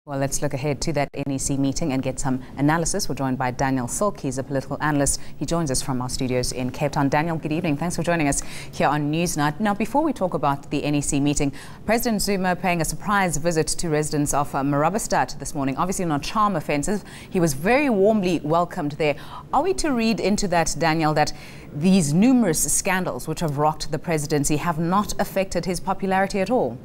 Well, let's look ahead to that NEC meeting and get some analysis. We're joined by Daniel Silke. He's a political analyst. He joins us from our studios in Cape Town. Daniel, good evening. Thanks for joining us here on Newsnight. Now, before we talk about the NEC meeting, President Zuma paying a surprise visit to residents of Marabastad this morning, obviously on a charm offensive. He was very warmly welcomed there. Are we to read into that, Daniel, that these numerous scandals which have rocked the presidency have not affected his popularity at all?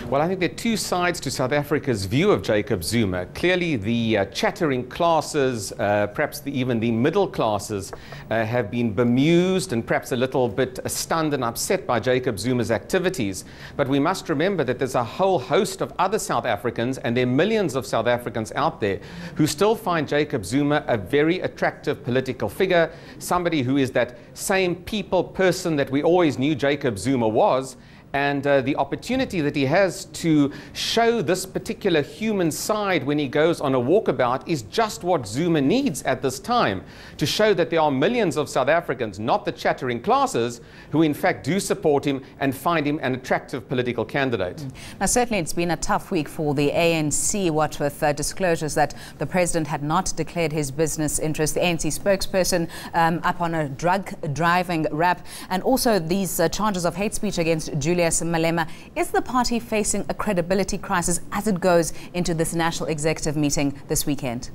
Well, I think there are two sides to South Africa's view of Jacob Zuma. Clearly, the chattering classes, perhaps even the middle classes, have been bemused and perhaps a little bit stunned and upset by Jacob Zuma's activities. But we must remember that there's a whole host of other South Africans, and there are millions of South Africans out there who still find Jacob Zuma a very attractive political figure, somebody who is that same people person that we always knew Jacob Zuma was. And the opportunity that he has to show this particular human side when he goes on a walkabout is just what Zuma needs at this time, to show that there are millions of South Africans, not the chattering classes, who in fact do support him and find him an attractive political candidate. Now, certainly it's been a tough week for the ANC, what with disclosures that the president had not declared his business interests, the ANC spokesperson up on a drug driving rap, and also these charges of hate speech against Julius Malema. Is the party facing a credibility crisis as it goes into this national executive meeting this weekend?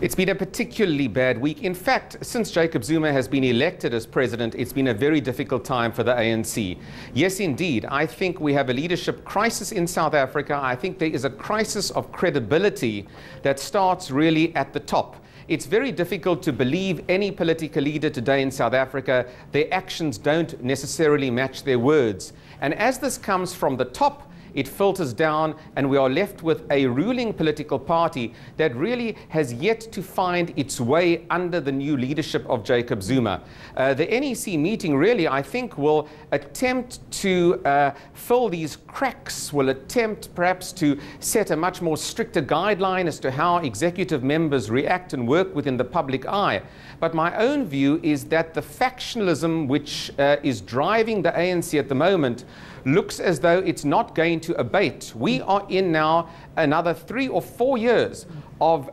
It's been a particularly bad week. In fact, since Jacob Zuma has been elected as president, it's been a very difficult time for the ANC. Yes, indeed, I think we have a leadership crisis in South Africa. I think there is a crisis of credibility that starts really at the top. It's very difficult to believe any political leader today in South Africa. Their actions don't necessarily match their words. And as this comes from the top, it filters down, and we are left with a ruling political party that really has yet to find its way under the new leadership of Jacob Zuma. The NEC meeting really, I think, will attempt to fill these cracks, will attempt perhaps to set a much more stricter guideline as to how executive members react and work within the public eye. But my own view is that the factionalism which is driving the ANC at the moment looks as though it's not going to abate. We are in now another 3 or 4 years of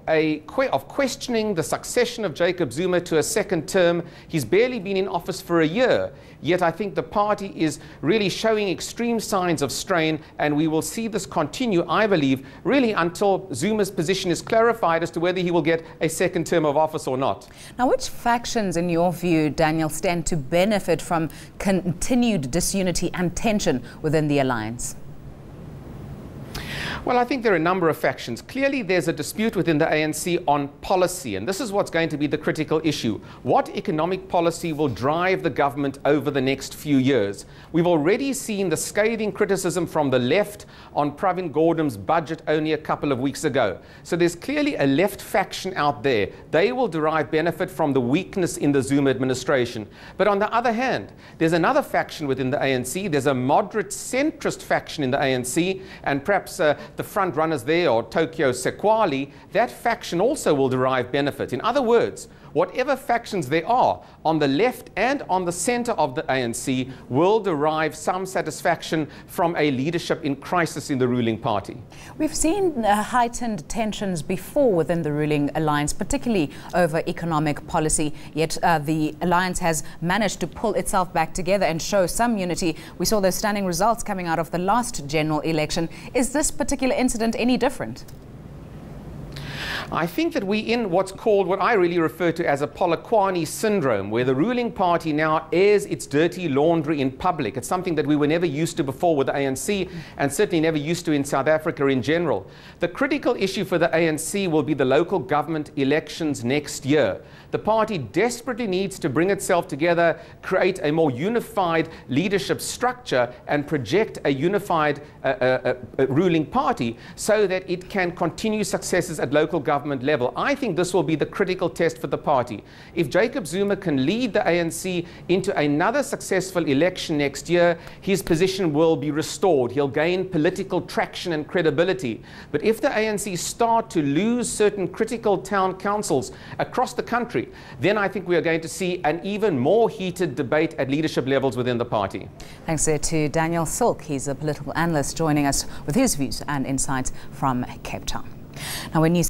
questioning the succession of Jacob Zuma to a second term. He's barely been in office for a year, yet I think the party is really showing extreme signs of strain, and we will see this continue, I believe, really until Zuma's position is clarified as to whether he will get a second term of office or not. Now, which factions, in your view, Daniel, stand to benefit from continued disunity and tension within the alliance? Well, I think there are a number of factions. Clearly, there's a dispute within the ANC on policy, and this is what's going to be the critical issue. What economic policy will drive the government over the next few years? We've already seen the scathing criticism from the left on Pravin Gordhan's budget only a couple of weeks ago. So there's clearly a left faction out there. They will derive benefit from the weakness in the Zuma administration. But on the other hand, there's another faction within the ANC. There's a moderate centrist faction in the ANC, and perhaps the front runners there, or Tokyo Sekwali, that faction also will derive benefit. In other words, whatever factions there are on the left and on the center of the ANC will derive some satisfaction from a leadership in crisis in the ruling party. We've seen heightened tensions before within the ruling alliance, particularly over economic policy, yet the alliance has managed to pull itself back together and show some unity. We saw those stunning results coming out of the last general election. Is this particular incident any different? I think that we're in what's called, what I really refer to as a PolyKwani syndrome, where the ruling party now airs its dirty laundry in public. It's something that we were never used to before with the ANC, and certainly never used to in South Africa in general. The critical issue for the ANC will be the local government elections next year. The party desperately needs to bring itself together, create a more unified leadership structure, and project a unified ruling party so that it can continue successes at local government government level. I think this will be the critical test for the party. If Jacob Zuma can lead the ANC into another successful election next year, his position will be restored. He'll gain political traction and credibility. But if the ANC start to lose certain critical town councils across the country, then I think we are going to see an even more heated debate at leadership levels within the party. Thanks to Daniel Silke. He's a political analyst joining us with his views and insights from Cape Town. Now, when news